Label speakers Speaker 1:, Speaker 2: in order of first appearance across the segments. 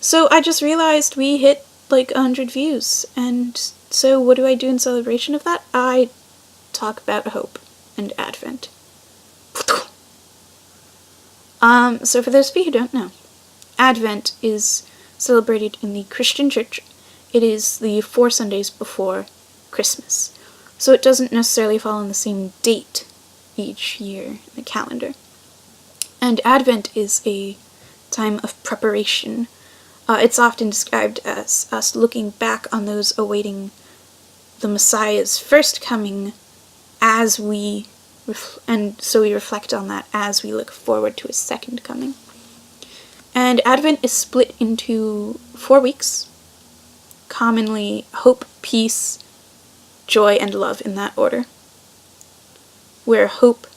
Speaker 1: So I just realized we hit like 100 views, and so what do I do in celebration of that? I talk about hope and Advent. So for those of you who don't know, Advent is celebrated in the Christian church. It is the 4 Sundays before Christmas. So it doesn't necessarily fall on the same date each year in the calendar. And Advent is a time of preparation. It's often described as us looking back on those awaiting the Messiah's first coming as we and so we reflect on that as we look forward to his second coming. And Advent is split into 4 weeks, commonly hope, peace, joy, and love in that order, where hope,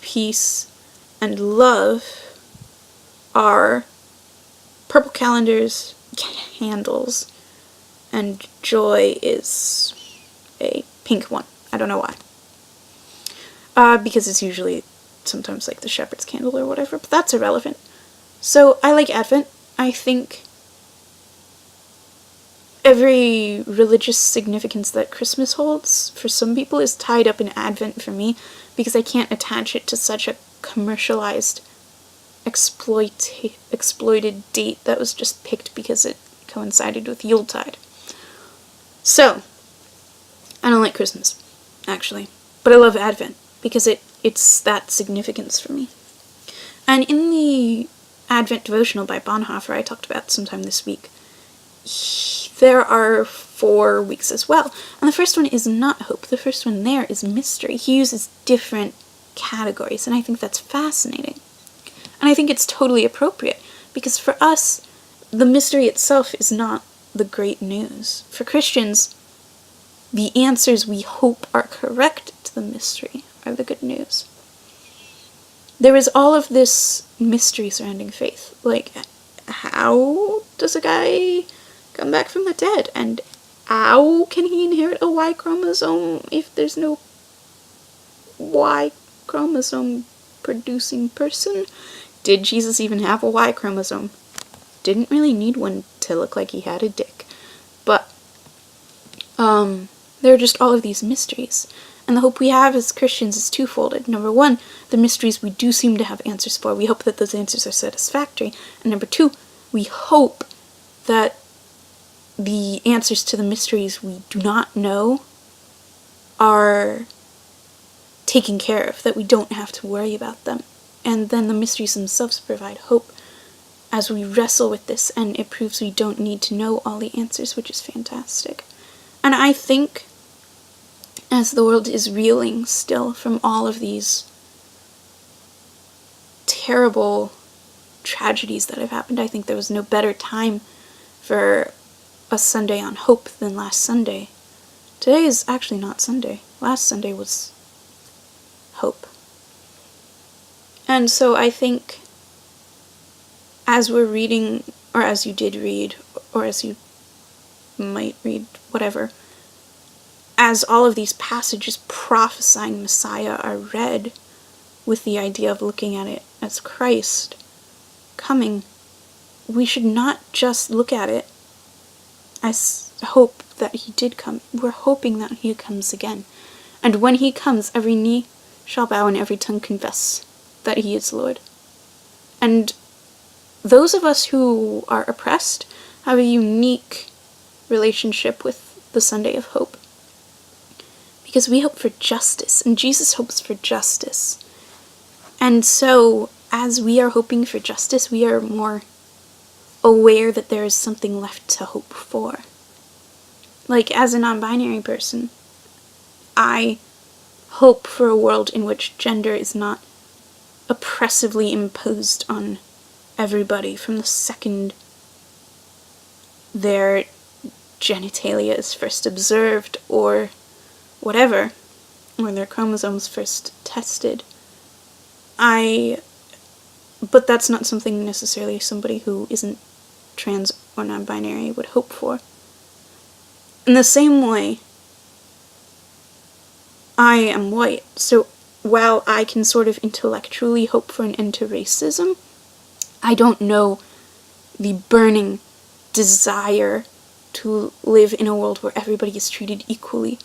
Speaker 1: peace, and love are purple calendars, candles, and joy is a pink one. I don't know why. Because it's usually sometimes like the shepherd's candle or whatever, but that's irrelevant. So I like Advent. I think every religious significance that Christmas holds for some people is tied up in Advent for me, because I can't attach it to such a commercialized, exploited date that was just picked because it coincided with Yuletide. So, I don't like Christmas, actually, but I love Advent because it's that significance for me. And in the Advent devotional by Bonhoeffer I talked about sometime this week, there are 4 weeks as well. And the first one is not hope. The first one there is mystery. He uses different categories, and I think that's fascinating. And I think it's totally appropriate, because for us, the mystery itself is not the great news. For Christians, the answers we hope are correct to the mystery are the good news. There is all of this mystery surrounding faith. Like, how does a guy come back from the dead? And how can he inherit a Y chromosome if there's no Y chromosome producing person? Did Jesus even have a Y chromosome? Didn't really need one to look like he had a dick. But, there are just all of these mysteries. And the hope we have as Christians is twofolded. Number one, the mysteries we do seem to have answers for. We hope that those answers are satisfactory. And number two, we hope that the answers to the mysteries we do not know are taken care of, that we don't have to worry about them. And then the mysteries themselves provide hope as we wrestle with this, and it proves we don't need to know all the answers, which is fantastic. And I think, as the world is reeling still from all of these terrible tragedies that have happened, I think there was no better time for a Sunday on hope than last Sunday. Today is actually not Sunday. Last Sunday was hope. And so I think as we're reading, or as you did read, or as you might read, whatever, as all of these passages prophesying Messiah are read with the idea of looking at it as Christ coming, we should not just look at it as hope that he did come. We're hoping that he comes again. And when he comes, every knee shall bow and every tongue confess that he is Lord. And those of us who are oppressed have a unique relationship with the Sunday of hope, because we hope for justice, and Jesus hopes for justice. And so, as we are hoping for justice, we are more aware that there is something left to hope for. Like, as a non-binary person, I hope for a world in which gender is not oppressively imposed on everybody from the second their genitalia is first observed, or whatever, or their chromosomes first tested. But that's not something necessarily somebody who isn't trans or non-binary would hope for. In the same way, I am white, so while I can sort of intellectually hope for an end to racism, I don't know the burning desire to live in a world where everybody is treated equally.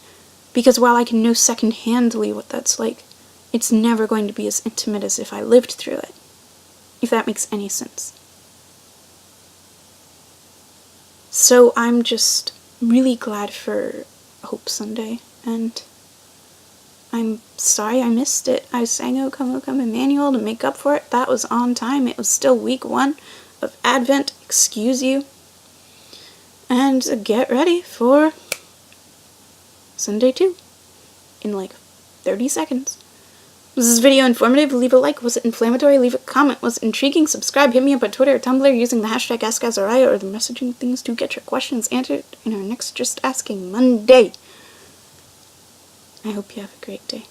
Speaker 1: Because while I can know second-handedly what that's like, it's never going to be as intimate as if I lived through it. If that makes any sense. So I'm just really glad for Hope Sunday, and I'm sorry I missed it. I sang O Come, O Come Emmanuel to make up for it. That was on time. It was still week 1 of Advent. Excuse you. And get ready for Sunday 2 in like 30 seconds. Was this video informative? Leave a like. Was it inflammatory? Leave a comment. Was it intriguing? Subscribe. Hit me up on Twitter or Tumblr using the hashtag AskAzariah or the messaging things to get your questions answered in our next Just Asking Monday. I hope you have a great day.